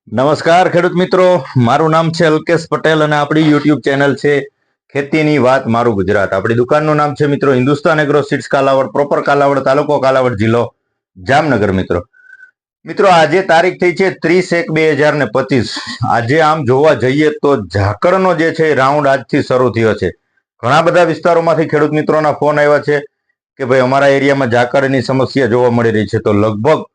નમસ્કાર ખેડૂત મિત્રો, મારું નામ છે અલ્કેશ પટેલ અને આપણી યુટ્યુબ ચેનલ છે ખેતીની વાત મારું ગુજરાત. આપણી દુકાનનું નામ છે મિત્રો Hindustan agro seeds Kalavad, proper Kalavad, તાલુકો કાલાવડ, જિલ્લો જામનગર. મિત્રો આજે તારીખ થઈ છે 30/1/2025. આજે આમ જોવા જઈએ તો ઝાકળનો જે છે રાઉન્ડ આજથી શરૂ થયો છે. ઘણા બધા વિસ્તારોમાંથી ખેડૂત મિત્રોના ફોન આવ્યા છે કે ભાઈ અમારા એરિયામાં ઝાકળની સમસ્યા જોવા મળી રહી છે. તો લગભગ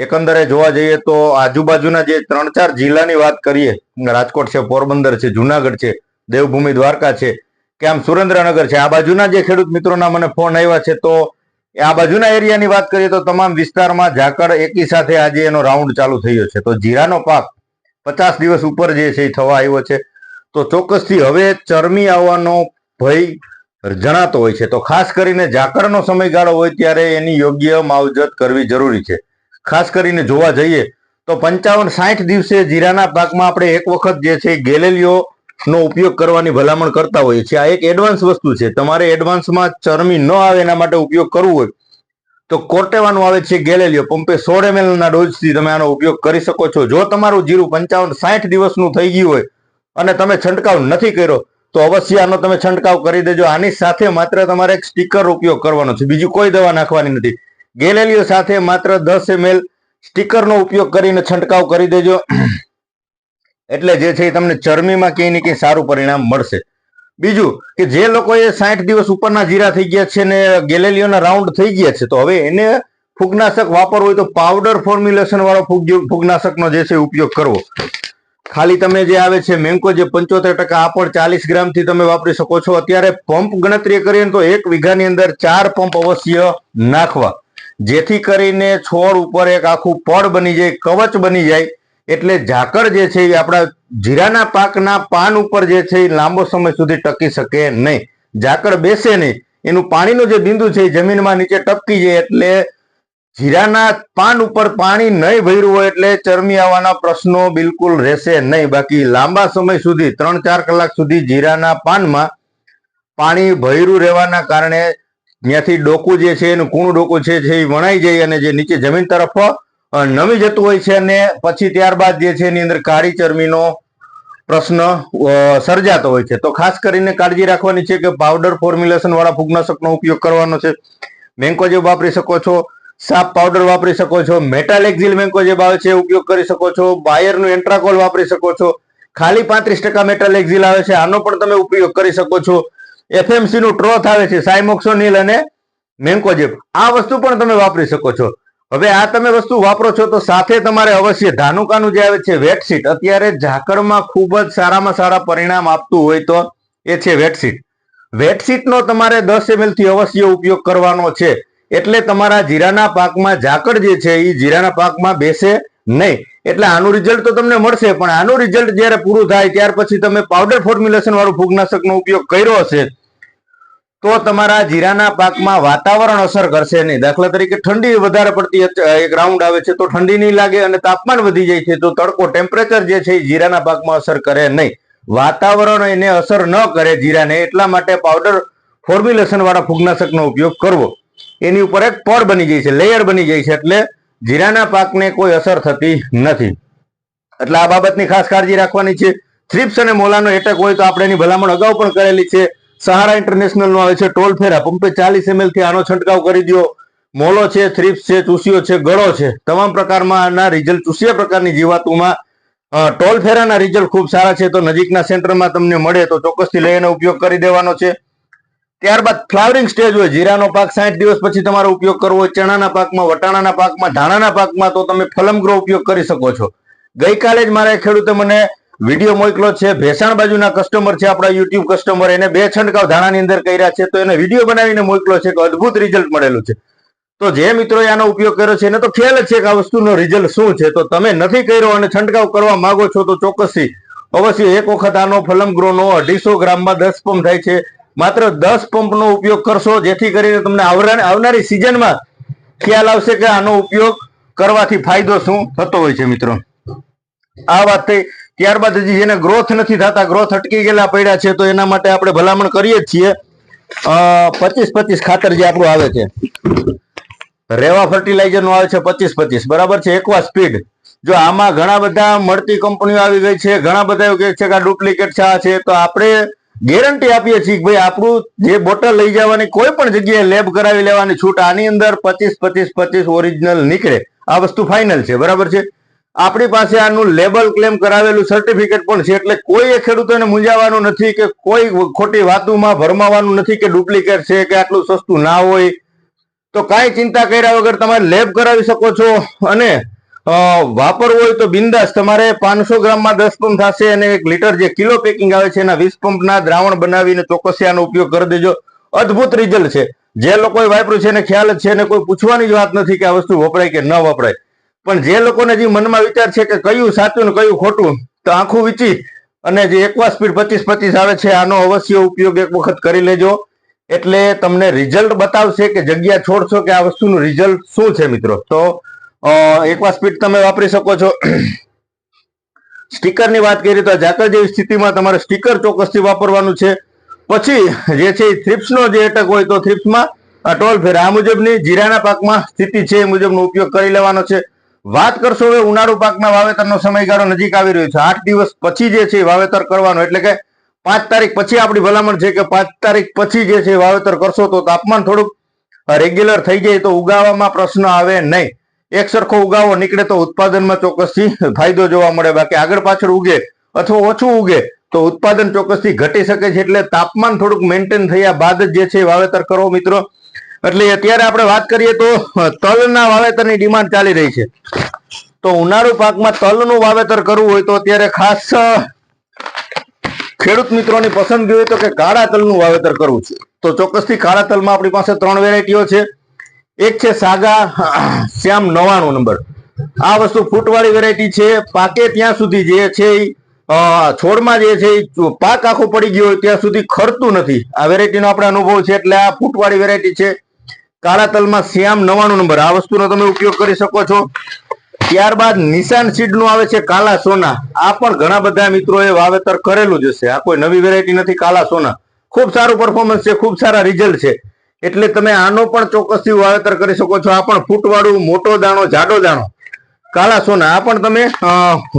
એકંદરે જોવા જઈએ તો આજુબાજુના જે 3-4 જિલ્લાની વાત કરીએ, રાજકોટ છે, પોરબંદર છે, જુનાગઢ છે, દેવભૂમિ દ્વારકા છે કે આમ સુરેન્દ્રનગર છે, આ બાજુના જે ખેડૂત મિત્રોના મને ફોન આવ્યા છે, તો આ બાજુના એરિયાની વાત કરીએ તો તમામ વિસ્તારમાં ઝાકળ એકી સાથે આજે એનો રાઉન્ડ ચાલુ થયો છે. તો જીરાનો પાક 50 દિવસ ઉપર જે છે એ થવા આવ્યો છે. તો ચોક્કસથી હવે ચરમી આવવાનો ભય જણાતો હોય છે. તો ખાસ કરીને ઝાકળનો સમયગાળો હોય ત્યારે એની યોગ્ય માવજત કરવી જરૂરી છે. ખાસ કરીને જોવા જઈએ તો 55-60 દિવસે જીરાના પાકમાં આપણે એક વખત જે છે ગેલેલિયો નો ઉપયોગ કરવાની ભલામણ કરતા હોઈએ છીએ. આ એક એડવાન્સ વસ્તુ છે. તમારે એડવાન્સમાં ચરમી ન આવે એના માટે ઉપયોગ કરવો હોય તો કોર્ટેવાનું આવે છે ગેલેલિયો. પંપે 16 ml ના ડોઝથી તમે આનો ઉપયોગ કરી શકો છો. જો તમારું જીરું 55-60 દિવસનું થઈ ગયું હોય અને તમે છંટકાવ નથી કર્યો તો અવશ્ય આનો તમે છંટકાવ કરી દેજો. આની સાથે માત્ર તમારે એક સ્ટીકર ઉપયોગ કરવાનો છે, બીજું કોઈ દવા નાખવાની નથી. ગેલેલિયો સાથે માત્ર 10 ml સ્ટીકરનો ઉપયોગ કરીને છંટકાવ કરી દેજો, એટલે જે છે તમને ચરમીમાં ક્યાંય ને ક્યાંય સારું પરિણામ મળશે. બીજું કે જે લોકોએ 60 દિવસ ઉપરના જીરા થઈ ગયા છે ને ગેલેલિયોના રાઉન્ડ થઈ ગયા છે, તો હવે એને ફૂગનાશક વાપરવું હોય તો પાવડર ફોર્મ્યુલેશન વાળો ફૂગનાશકનો જે છે ઉપયોગ કરવો. ખાલી તમે જે આવે છે મેન્કો જે 75% આ પણ 40 ગ્રામથી તમે વાપરી શકો છો. અત્યારે પંપ ગણતરી કરીએ તો 1 વીઘાની અંદર 4 પંપ અવશ્ય નાખવા, જેથી કરીને છોડ ઉપર એક આખું પડ બની જાય, કવચ બની જાય. એટલે ઝાકળ જે છે એ આપણા જીરાના પાકના પાન ઉપર જે છે એ લાંબો સમય સુધી ટકી શકે નહીં. ઝાકળ બેસે નહીં, એનું પાણીનું જે બિંદુ છે એ જમીનમાં નીચે ટપકી જાય. એટલે જીરાના પાન ઉપર પાણી નહીં ભર્યું હોય એટલે ચરમી આવવાના પ્રશ્નો બિલકુલ રહેશે નહીં. બાકી લાંબા સમય સુધી 3-4 કલાક સુધી જીરાના પાનમાં પાણી ભર્યું રહેવાના કારણે ત્યાંથી ડોકું જે છે એનું કૂણું ડોકું છે એ વણાઈ જાય અને જે નીચે જમીન તરફ નમી જતું હોય છે અને પછી ત્યારબાદ જે છે એની અંદર કાળી ચરમીનો પ્રશ્ન સર્જાતો હોય છે. તો ખાસ કરીને કાળજી રાખવાની છે કે પાવડર ફોર્મ્યુલેશન વાળા ફૂગનાશકનો ઉપયોગ કરવાનો છે. મેન્કોજેબ વાપરી શકો છો, સાપ પાવડર વાપરી શકો છો, મેટાલેક્ઝિલ મેન્કોજેબ આવે છે ઉપયોગ કરી શકો છો, બાયરનું એન્ટ્રાકોલ વાપરી શકો છો. ખાલી 35% મેટાલેક્ઝિલ આવે છે, આનો પણ તમે ઉપયોગ કરી શકો છો. એફએમસી નું ટ્રોથ આવે છે, સાયમોક્સોનિલ અને મેન્કોજેબ, આ વસ્તુ પણ તમે વાપરી શકો છો. હવે આ તમે વસ્તુ વાપરો છો તો સાથે તમારે અવશ્ય ધાનુકાનું જે આવે છે વેટસીટ, અત્યારે ઝાકળમાં ખૂબ જ સારામાં સારા પરિણામ આપતું હોય તો એ છે વેટસીટ. વેટસીટનો તમારે 10 ml થી અવશ્ય ઉપયોગ કરવાનો છે. એટલે તમારા જીરાના પાકમાં ઝાકળ જે છે એ જીરાના પાકમાં બેસે નહીં. એટલે આનું રિઝલ્ટ તો તમને મળશે, પણ આનું રિઝલ્ટ જ્યારે પૂરું થાય ત્યાર પછી તમે પાવડર ફોર્મ્યુલેશન વાળું ફૂગનાશકનો ઉપયોગ કર્યો હશે તો તમારા જીરાના પાકમાં વાતાવરણ અસર કરશે નહીં. દાખલા તરીકે ઠંડી વધારે પડતી એક રાઉન્ડ આવે છે તો ઠંડી નહીં લાગે અને તાપમાન વધી જાય છે તો તડકો ટેમ્પરેચર જે છે એ જીરાના પાકમાં અસર કરે નહીં. વાતાવરણ એને અસર ન કરે જીરાને, એટલા માટે પાવડર ફોર્મ્યુલેશન વાળા ફૂગનાશકનો ઉપયોગ કરવો. એની ઉપર એક પડ બની જાય છે, લેયર બની જાય છે, એટલે જીરાના પાકને કોઈ અસર થતી નથી. એટલે આ બાબતની ખાસ કાળજી રાખવાની છે. થ્રિપ્સ અને મોલાનો એટેક હોય તો આપણે એની ભલામણ અગાઉ પણ કરેલી છે. સહારા ઇન્ટરનેશનલ નો આવે છે ટોલ ફેરા, પંપે 40 ml થી આનો છંટકાવ કરી દો. મોલો છે, થ્રિપ્સ છે, ચૂસિયો છે, ગળો છે, તમામ પ્રકારમાં આના રિઝલ્ટ, ચૂસિયા પ્રકારની જીવાતોમાં ટોલ ફેરાના રિઝલ્ટ ખૂબ સારા છે. તો નજીકના સેન્ટરમાં તમને મળે તો ચોક્કસથી લઈને ઉપયોગ કરી દેવાનો છે. ત્યારબાદ ફ્લાવરિંગ સ્ટેજ હોય, જીરાનો પાક 60 દિવસ પછી તમારો ઉપયોગ કરવો હોય, ચણાના પાકમાં, વટાણાના પાકમાં, ધાણાના પાકમાં, તો તમે ફલમગ્રો ઉપયોગ કરી શકો છો. ગઈકાલે જ મારા ખેડૂતે મને વિડીયો મોકલો છે, ભેસાણ બાજુના કસ્ટમર છે, આપણા યુટ્યુબ કસ્ટમર, એને 2 છંટકાવ ધાણાની અંદર કર્યા છે, તો એને વિડીયો બનાવીને મોકલો છે કે અદ્ભુત રિઝલ્ટ મળેલું છે. તો જે મિત્રોએ આનો ઉપયોગ કર્યો છે એને તો ખ્યાલ જ છે કે આ વસ્તુનો રિઝલ્ટ શું છે. તો તમે નથી કર્યો અને છંટકાવ કરવા માંગો છો તો ચોક્કસથી અવશ્ય એક વખત આનો ફલમગ્રોનો 250 ગ્રામમાં 10 પંપ થાય છે, માત્ર 10 પંપનો ઉપયોગ કરશો, જેથી કરીને તમને આવનારી સિઝનમાં ખ્યાલ આવશે કે આનો ઉપયોગ કરવાથી ફાયદો શું થતો હોય છે. મિત્રો આ વાત થઈ. ત્યારબાદ હજી જેને ગ્રોથ નથી થતા, ગ્રોથ અટકી ગયેલા પડ્યા છે, તો એના માટે આપણે ભલામણ કરીએ જ છીએ 25-25 ખાતર જે આપણું આવે છે, રેવા ફર્ટિલાઇઝર નું આવે છે 25-25, બરાબર છે. એકવા સ્પીડ જો આમાં ઘણા બધા મળતી કંપનીઓ આવી ગઈ છે, ઘણા બધા એવું કહે છે કે આ ડુપ્લિકેટ ચા છે, તો આપણે ગેરંટી આપીએ છીએ કે ભાઈ આપણું જે બોટલ લઈ જવાની કોઈ પણ જગ્યાએ લેબ કરાવી લેવાની છૂટ, આની અંદર 25 ઓરિજિનલ નીકળે આ વસ્તુ ફાઇનલ છે, બરાબર છે. આપણી પાસે આનું લેબલ ક્લેમ કરાવેલું સર્ટિફિકેટ પણ છે, એટલે કોઈ ખેડૂતોને મૂંઝાવાનું નથી કે કોઈ ખોટી વાતોમાં ભરમાવાનું નથી કે ડુપ્લિકેટ છે કે આટલું સસ્તું ના હોય. તો કાંઈ ચિંતા કર્યા વગર તમારે લેબ કરાવી શકો છો, અને વાપરવું હોય તો બિંદાસ તમારે 500 ગ્રામમાં 10 પંપ થશે, અને 1 લીટર જે કિલો પેકિંગ આવે છે એના 20 પંપના દ્રાવણ બનાવીને ચોક્કસ આનો ઉપયોગ કરી દેજો. અદ્ભુત રિઝલ્ટ છે. જે લોકોએ વાપર્યું છે એને ખ્યાલ જ છે, અને કોઈ પૂછવાની જ વાત નથી કે આ વસ્તુ વપરાય કે ન વપરાય. પણ જે લોકોને જે મનમાં વિચાર છે કે કયું સાચું ને કયું ખોટું, તો આંખું વીચી અને જે એકવા સ્પીડ 25 આવે છે આનો અવશ્ય ઉપયોગ એક વખત કરી લેજો, એટલે તમને રિઝલ્ટ બતાવશે કે જગ્યા છોડશો કે આ વસ્તુનું રિઝલ્ટ શું છે મિત્રો. તો એકવા સ્પીડ તમે વાપરી શકો છો. સ્ટીકરની વાત કરીએ તો ઝાકળ જેવી સ્થિતિમાં તમારે સ્ટીકર ચોક્કસથી વાપરવાનું છે. પછી જે છે થ્રિપ્સનો જે એટક હોય તો થ્રિપ્સમાં ટોલ ફેર આ મુજબની જીરાના પાકમાં સ્થિતિ છે એ મુજબનો ઉપયોગ કરી લેવાનો છે. વાત કરશો હવે ઉનાળુ પાકના વાવેતરનો સમયગાળો નજીક આવી રહ્યો છે. 8 દિવસ પછી જે છે વાવેતર કરવાનું, એટલે કે 5 તારીખ પછી આપણી ભલામણ છે કે 5 તારીખ પછી જે છે વાવેતર કરશો તો તાપમાન થોડુંક રેગ્યુલર થઈ જાય તો ઉગાવવામાં પ્રશ્ન આવે નહીં. એક સરખો ઉગાવો નીકળે તો ઉત્પાદનમાં ચોક્કસથી ફાયદો જોવા મળે. બાકી આગળ પાછળ ઉગે અથવા ઓછું ઉગે તો ઉત્પાદન ચોક્કસથી ઘટી શકે છે. એટલે તાપમાન થોડુંક મેન્ટેન થયા બાદ જ જે છે વાવેતર કરો મિત્રો. એટલે અત્યારે આપણે વાત કરીએ તો તલના વાવેતરની ડિમાન્ડ ચાલી રહી છે. તો ઉનાળુ પાકમાં તલનું વાવેતર કરવું હોય તો અત્યારે ખાસ ખેડૂત મિત્રોની પસંદગી હોય તો કે કાળા તલનું વાવેતર કરવું છે, તો ચોક્કસથી કાળા તલમાં આપણી પાસે 3 વેરાયટીઓ છે. એક છે સાગા શ્યામ 99 નંબર. આ વસ્તુ ફૂટવાળી વેરાયટી છે. પાકે ત્યાં સુધી જે છે છોડમાં જે છે પાક આખો પડી ગયો હોય ત્યાં સુધી ખરતું નથી. આ વેરાયટીનો આપણે અનુભવ છે, એટલે આ ફૂટવાળી વેરાયટી છે. કાળા તલમાં શ્યામ 99 નંબર આ વસ્તુનો તમે ઉપયોગ કરી શકો છો. ત્યારબાદ નિશાન સીડનું આવે છે કાલા સોના. આ પણ ઘણા બધા મિત્રોએ વાવેતર કરેલું જ હશે. આ કોઈ નવી વેરાયટી નથી. કાલા સોના ખૂબ સારું પરફોર્મન્સ છે, ખૂબ સારા રિઝલ્ટ છે, એટલે તમે આનો પણ ચોક્કસથી વાવેતર કરી શકો છો. આ પણ ફૂટવાળું મોટો દાણો જાડો દાણો કાળા સોના, આ પણ તમે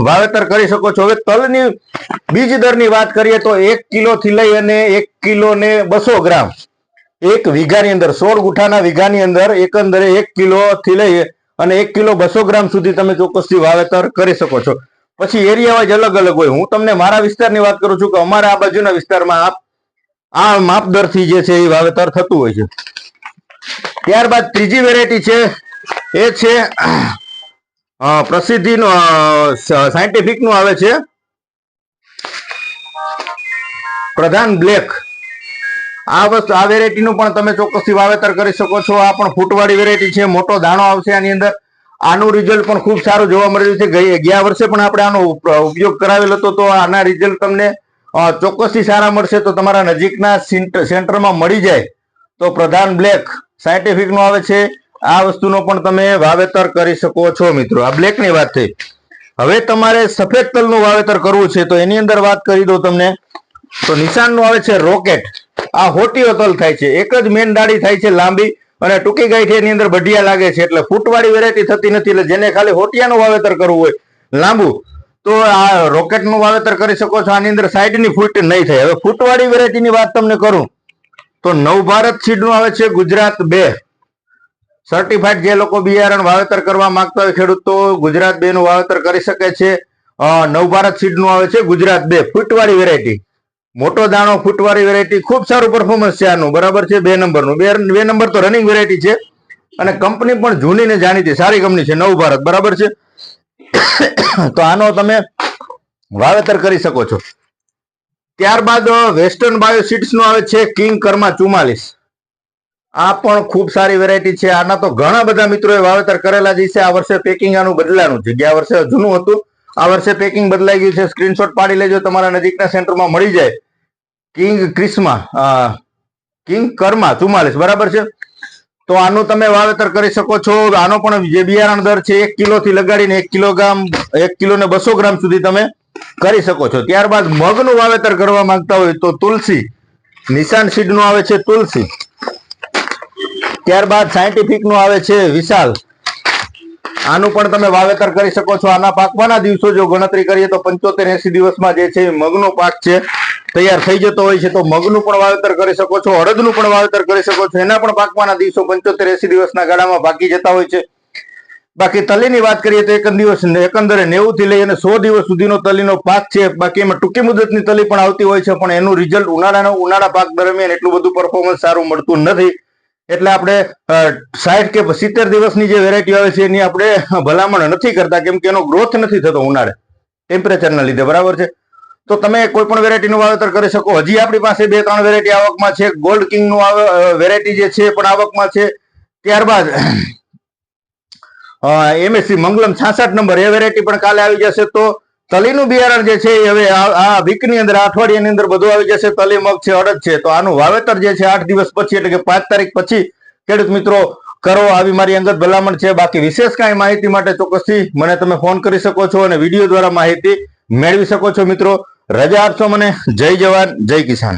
વાવેતર કરી શકો છો. હવે તલની બીજ દરની વાત કરીએ તો 1 કિલો થી લઈ અને 1 કિલો ને 200 ગ્રામ એક વીઘાની અંદર 16 ગુઠાના વીઘાની અંદર એકંદરે 1 કિલો થી લઈ અને 1 કિલો 200 ગ્રામ સુધી તમે ચોક્કસથી વાવેતર કરી શકો છો. પછી એરિયા વાઇઝ અલગ અલગ હોય. હું તમને મારા વિસ્તારની વાત કરું છું કે અમારા આ બાજુના વિસ્તારમાં આ માપદરથી જે છે એ વાવેતર થતું હોય છે. ત્યારબાદ ત્રીજી વેરાયટી છે એ છે પ્રસિદ્ધિનો સાયન્ટિફિક નું આવે છે પ્રધાન બ્લેક. આ વેરાયટીનું પણ તમે ચોક્કસથી વાવેતર કરી શકો છો. આ પણ ફૂટવાળી વેરાયટી છે, મોટો દાણો આવશે આની અંદર. આનું રિઝલ્ટ પણ ખૂબ સારું જોવા મળી રહ્યું છે. ગયા વર્ષે પણ આપણે આનો ઉપયોગ કરાવેલો હતો, તો આના રિઝલ્ટ તમને ચોક્કસથી સારા મળશે. તો તમારા નજીકના સેન્ટરમાં મળી જાય તો પ્રધાન બ્લેક સાયન્ટિફિક નું આવે છે. આ વસ્તુનો પણ તમે વાવેતર કરી શકો છો મિત્રો. આ બ્લેક ની વાત થઈ. હવે તમારે સફેદ તલનું વાવેતર કરવું છે તો એની અંદર વાત કરી દઉં તમને, તો નિશાનનું આવે છે રોકેટ. આ હોટીઓ તલ થાય છે. એક જ મેન ડાળી થાય છે લાંબી, અને ટૂંકી ગાંઠ એની અંદર બઢિયા લાગે છે. એટલે ફૂટવાળી વેરાયટી થતી નથી. એટલે જેને ખાલી હોટિયાનું વાવેતર કરવું હોય લાંબુ, તો આ રોકેટનું વાવેતર કરી શકો છો. આની અંદર સાઈડની ફૂટ નહીં થાય. હવે ફૂટવાળી વેરાયટીની વાત તમને કરું તો નવભારત સીડનું આવે છે ગુજરાત 2 સર્ટિફાઈડ. જે લોકો બિયારણ વાવેતર કરવા માંગતા હોય ખેડૂત, તો ગુજરાત 2 નું વાવેતર કરી શકે છે. નવભારત સીડનું આવે છે ગુજરાત 2 ફૂટવાળી વેરાયટી. મોટો દાણો ફૂટવાળી વેરાયટી, ખૂબ સારું પરફોર્મન્સ છે આનું, બરાબર છે. 2 નંબરનું 2 નંબર તો રનિંગ વેરાયટી છે, અને કંપની પણ જૂની ને જાણીતી સારી કંપની છે નવભારત, બરાબર છે. તો આનો તમે વાવેતર કરી શકો છો. ત્યારબાદ વેસ્ટર્ન બાયોસીડ્સ નું આવે છે કિંગ કર્મા 44. આ પણ ખૂબ સારી વેરાયટી છે. આના તો ઘણા બધા મિત્રોએ વાવેતર કરેલા જ છે. આ વર્ષે પેકિંગ આનું બદલાનું છે. ગયા વર્ષે જૂનું હતું, આ વર્ષે પેકિંગ બદલાઈ ગયું છે. સ્ક્રીનશોટ પાડી લેજો, તમારા નજીકના સેન્ટરમાં મળી જાય. કિંગ કર્મા 44, બરાબર છે. તો આનું તમે વાવેતર કરી શકો છો. આનો પણ જે બિયારણ દર છે 1 કિલો થી લગાડીને 1 કિલોગ્રામ 1 કિલો ને 200 ગ્રામ સુધી તમે કરી શકો છો. ત્યારબાદ મગનું વાવેતર કરવા માંગતા હોય તો તુલસી નિશાન સીડ નું આવે છે ત્યારબાદ સાયન્ટિફિક નું આવે છે વિશાલ. આનું પણ તમે વાવેતર કરી શકો છો. આના પાકવાના દિવસો જો ગણતરી કરીએ તો 75-80 દિવસમાં જે છે મગનો પાક છે તૈયાર થઈ જતો હોય છે. તો મગનું પણ વાવેતર કરી શકો છો, અડદનું પણ વાવેતર કરી શકો છો. એના પણ પાકવાના દિવસો 75-80 દિવસના ગાળામાં પાકી જતા હોય છે. બાકી તલીની વાત કરીએ તો એકંદરે 90 થી લઈ અને 100 દિવસ સુધીનો તલીનો પાક છે. બાકી એમાં ટૂંકી મુદતની તલી પણ આવતી હોય છે, પણ એનું રિઝલ્ટ ઉનાળા પાક દરમિયાન એટલું બધું પરફોર્મન્સ સારું મળતું નથી. એટલે આપણે 60 કે 70 દિવસની જે વેરાયટી આવે છે એની આપણે ભલામણ નથી કરતા, કેમ કે એનો ગ્રોથ નથી થતો ઉનાળે ટેમ્પરેચરના લીધે, બરાબર છે. તો તમે કોઈ પણ વેરાયટીનું વાવેતર કરી શકો. હજી આપણી પાસે 2-3 વેરાયટી આવકમાં છે. ગોલ્ડ કિંગનું વેરાયટી જે છે પણ આવકમાં છે. ત્યારબાદ MSC મંગલમ 66 નંબર એ વેરાયટી પણ કાલે આવી જશે. તો તલીનું બિયારણ જે છે હવે આ વીકની અંદર, અઠવાડિયાની અંદર બધું આવી જશે. તલી, મગ છે, અડદ છે. તો આનું વાવેતર જે છે 8 દિવસ પછી એટલે કે 5 તારીખ પછી ખેડૂત મિત્રો કરો, આવી મારી અંગત ભલામણ છે. બાકી વિશેષ કાંઈ માહિતી માટે ચોક્કસથી મને તમે ફોન કરી શકો છો અને વિડીયો દ્વારા માહિતી મેળવી શકો છો. મિત્રો રજા આપશો મને. જય જવાન, જય કિસાન.